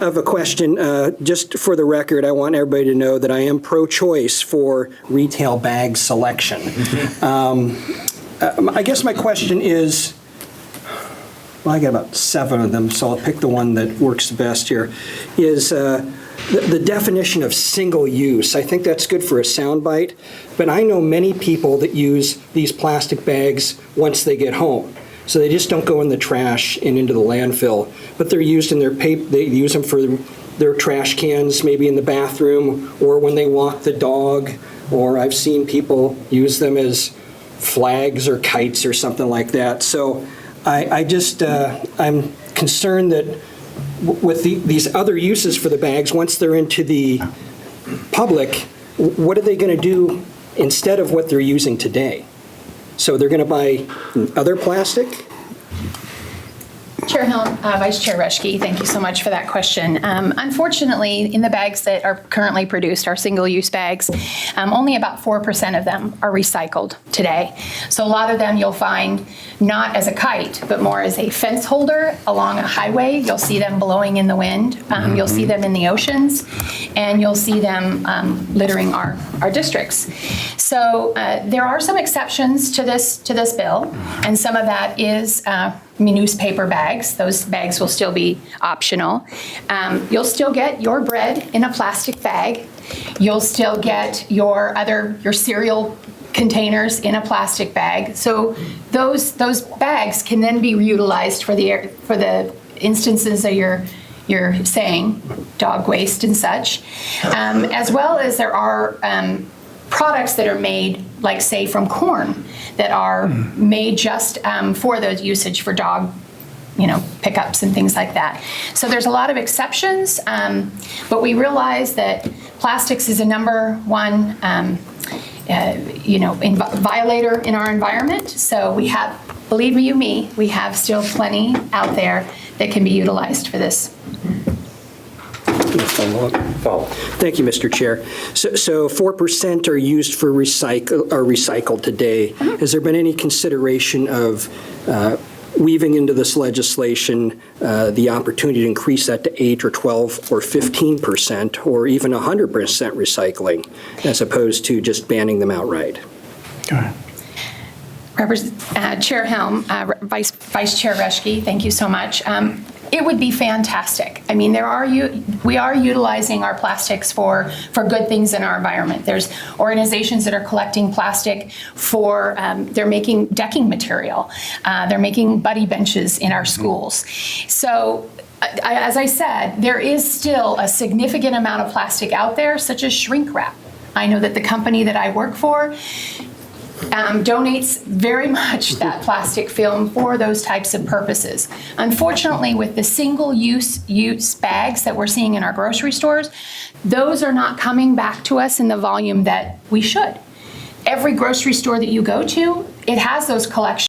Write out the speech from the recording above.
of a question. Just for the record, I want everybody to know that I am pro-choice for retail bag selection. I guess my question is, well, I got about 7 of them, so I'll pick the one that works best here, is the definition of single use. I think that's good for a soundbite, but I know many people that use these plastic bags once they get home. So they just don't go in the trash and into the landfill, but they're used in their paper. They use them for their trash cans, maybe in the bathroom, or when they walk the dog, or I've seen people use them as flags or kites or something like that. So I'm concerned that with these other uses for the bags, once they're into the public, what are they going to do instead of what they're using today? So they're going to buy other plastic? Chair Helm, Vice Chair Reschke, thank you so much for that question. Unfortunately, in the bags that are currently produced, our single-use bags, only about 4% of them are recycled today. So a lot of them you'll find not as a kite, but more as a fence holder along a highway. You'll see them blowing in the wind. You'll see them in the oceans, and you'll see them littering our districts. So there are some exceptions to this bill, and some of that is newspaper bags. Those bags will still be optional. You'll still get your bread in a plastic bag. You'll still get your cereal containers in a plastic bag. So those bags can then be reutilized for the instances that you're saying, dog waste and such, as well as there are products that are made, like say from corn, that are made just for those usage for dog, pickups and things like that. So there's a lot of exceptions, but we realize that plastics is a number one, violator in our environment. So we have, believe you me, we have still plenty out there that can be utilized for this. Thank you, Mr. Chair. So 4% are used for recycled today. Has there been any consideration of weaving into this legislation the opportunity to increase that to 8 or 12 or 15% or even 100% recycling, as opposed to just banning them outright? Go ahead. Chair Helm, Vice Chair Reschke, thank you so much. It would be fantastic. I mean, we are utilizing our plastics for good things in our environment. There's organizations that are collecting plastic for, they're making decking material. They're making buddy benches in our schools. So as I said, there is still a significant amount of plastic out there, such as shrink wrap. I know that the company that I work for donates very much that plastic film for those types of purposes. Unfortunately, with the single-use bags that we're seeing in our grocery stores, those are not coming back to us in the volume that we should. Every grocery store that you go to, it has those collections.